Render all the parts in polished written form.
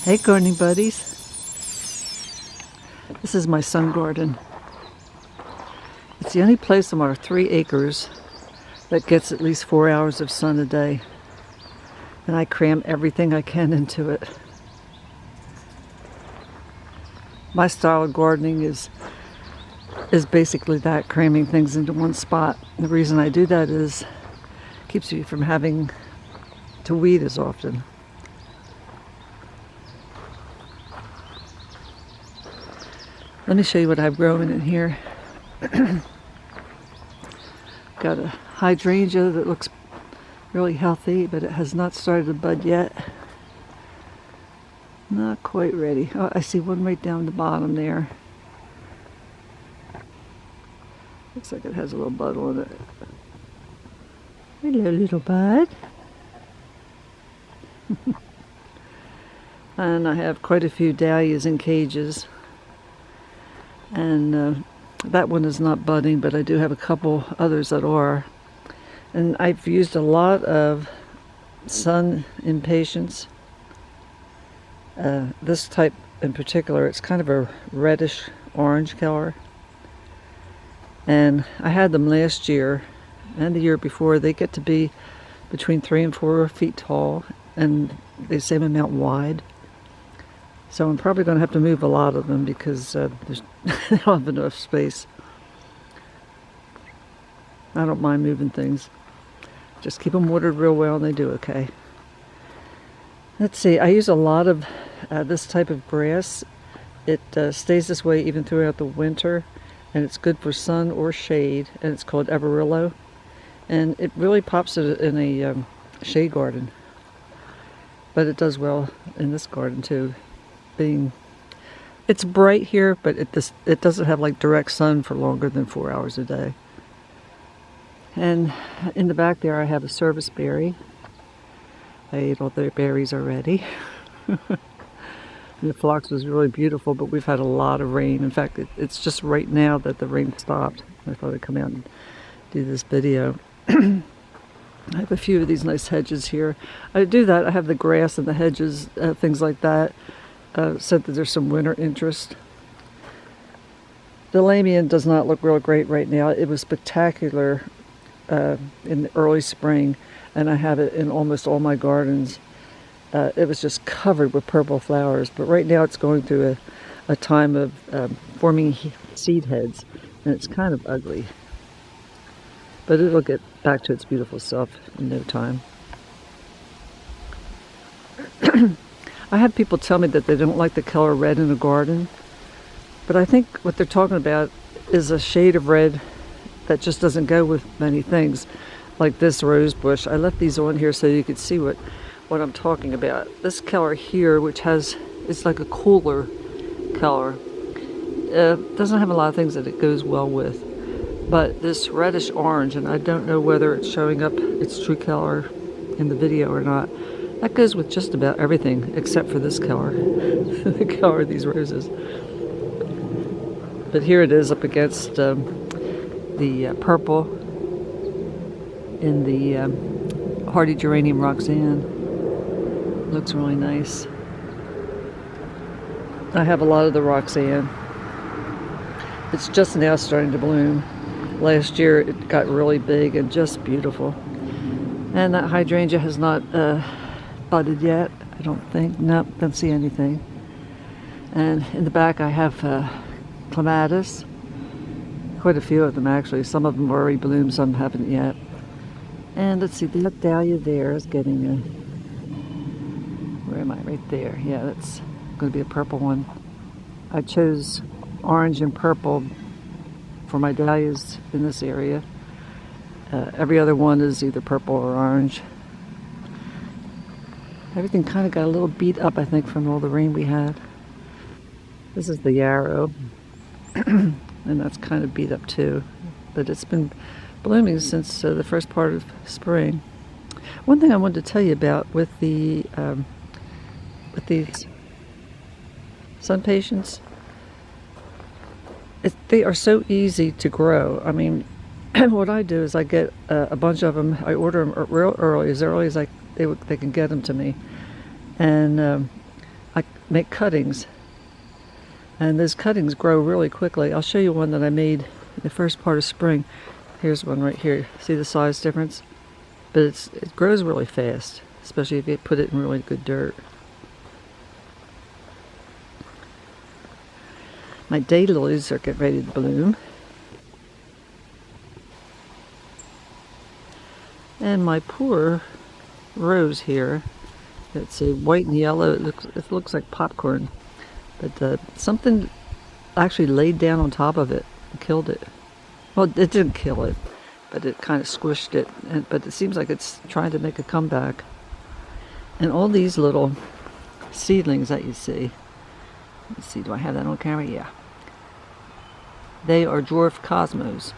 Hey gardening buddies, this is my sun garden. It's the only place on our 3 acres that gets at least 4 hours of sun a day, and I cram everything I can into it. My style of gardening is basically that, cramming things into one spot. The reason I do that is it keeps you from having to weed as often. Let me show you what I've grown in here. Got a hydrangea that looks really healthy, but it has not started to bud yet. Not quite ready. Oh, I see one right down the bottom there. Looks like it has a little bud on it. Hello, little bud. And I have quite a few dahlias in cages. And that one is not budding, but I do have a couple others that are. And I've used a lot of sun impatiens. This type in particular, it's kind of a reddish orange color. And I had them last year and the year before. They get to be between 3 and 4 feet tall and the same amount wide. So I'm probably going to have to move a lot of them because they don't have enough space. I don't mind moving things. Just keep them watered real well and they do okay. Let's see, I use a lot of this type of grass. It stays this way even throughout the winter, and it's good for sun or shade, and it's called Everillo. And it really pops it in a shade garden. But it does well in this garden too. It's bright here, but it doesn't have like direct sun for longer than 4 hours a day. And in the back there I have a service berry. I ate all the berries already. The phlox was really beautiful, but we've had a lot of rain. In fact, it's just right now that the rain stopped. I thought I'd come out and do this video. I have a few of these nice hedges here. I do that. I have the grass and the hedges, things like that. So that there's some winter interest. The lamian does not look real great right now. It was spectacular in the early spring, and I have it in almost all my gardens. It was just covered with purple flowers, but right now it's going through a time of forming seed heads, and it's kind of ugly. But it'll get back to its beautiful self in no time. I have people tell me that they don't like the color red in a garden, but I think what they're talking about is a shade of red that just doesn't go with many things, like this rose bush. I left these on here so you could see what I'm talking about. This color here, which it's like a cooler color, doesn't have a lot of things that it goes well with, but this reddish orange, and I don't know whether it's showing up its true color in the video or not. That goes with just about everything except for this color, the color of these roses. But here it is up against the purple in the hardy geranium Roxanne. Looks really nice. I have a lot of the Roxanne. It's just now starting to bloom. Last year it got really big and just beautiful. And that hydrangea has not budded yet, I don't think. Nope, don't see anything. And in the back I have clematis. Quite a few of them actually. Some of them have already bloomed, some haven't yet. And let's see, that dahlia there is getting a... Where am I? Right there. Yeah, that's going to be a purple one. I chose orange and purple for my dahlias in this area. Every other one is either purple or orange. Everything kind of got a little beat up, I think, from all the rain we had. This is the yarrow, and that's kind of beat up too. But it's been blooming since the first part of spring. One thing I wanted to tell you about with these sun patiens, they are so easy to grow. I mean, what I do is I get a bunch of them. I order them real early as they can get them to me, and I make cuttings. And those cuttings grow really quickly. I'll show you one that I made in the first part of spring. Here's one right here. See the size difference? But it grows really fast, especially if you put it in really good dirt. My daylilies are getting ready to bloom. And my poor rose here, it's a white and yellow, it looks like popcorn. But something actually laid down on top of it and killed it. Well, it didn't kill it, but it kind of squished it. But it seems like it's trying to make a comeback. And all these little seedlings that you see, let's see, do I have that on camera? Yeah. They are dwarf cosmos,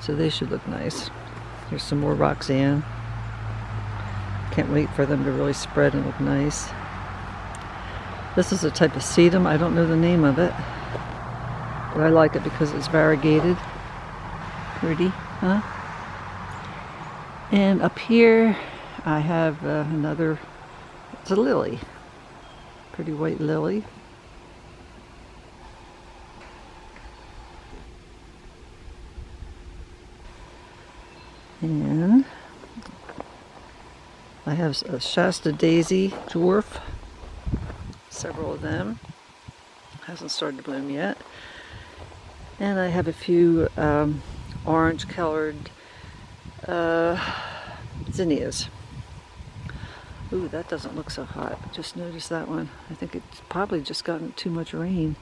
so they should look nice. Here's some more Roxanne. Can't wait for them to really spread and look nice. This is a type of sedum. I don't know the name of it, but I like it because it's variegated. Pretty, huh? And up here I have another, it's a lily. Pretty white lily. And I have a Shasta daisy dwarf. Several of them. Hasn't started to bloom yet. And I have a few orange colored zinnias. Ooh, that doesn't look so hot. Just noticed that one. I think it's probably just gotten too much rain.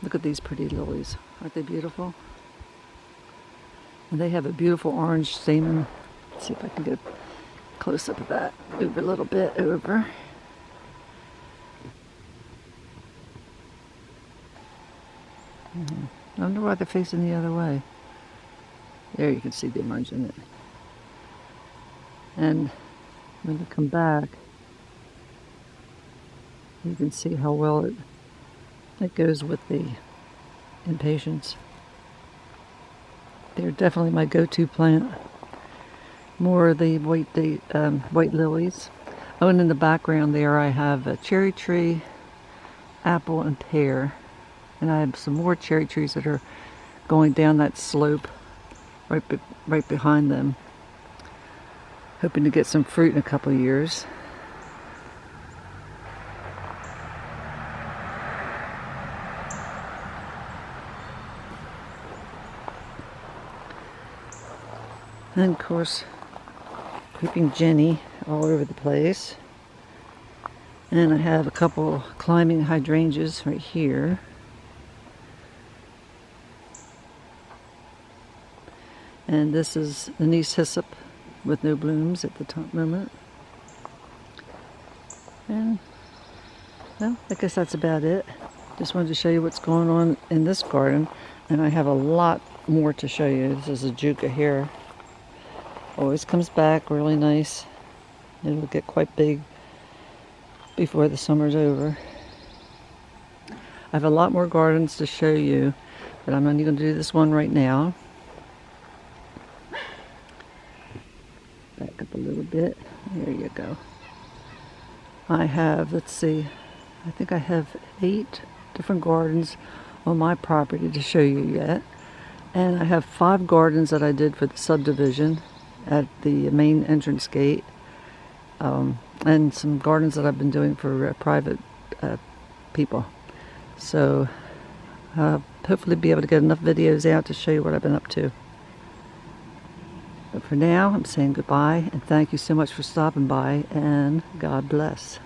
Look at these pretty lilies. Aren't they beautiful? And they have a beautiful orange stamen. Let's see if I can get a close up of that. Move a little bit over. I wonder why they're facing the other way. There you can see the orange in it. And when they come back, you can see how well it goes with the impatiens. They're definitely my go-to plant. More of the white lilies. Oh, and in the background there I have a cherry tree, apple, and pear. And I have some more cherry trees that are going down that slope right behind them. Hoping to get some fruit in a couple of years. And of course, creeping Jenny all over the place. And I have a couple climbing hydrangeas right here. And this is anise hyssop with no blooms at the moment. And, well, I guess that's about it. Just wanted to show you what's going on in this garden. And I have a lot more to show you. This is a juca here. Always comes back really nice. It'll get quite big before the summer's over. I have a lot more gardens to show you, but I'm only going to do this one right now. Back up a little bit. There you go. I have, let's see, I think I have 8 different gardens on my property to show you yet. And I have 5 gardens that I did for the subdivision at the main entrance gate. And some gardens that I've been doing for private people. So hopefully be able to get enough videos out to show you what I've been up to. But for now, I'm saying goodbye and thank you so much for stopping by, and God bless.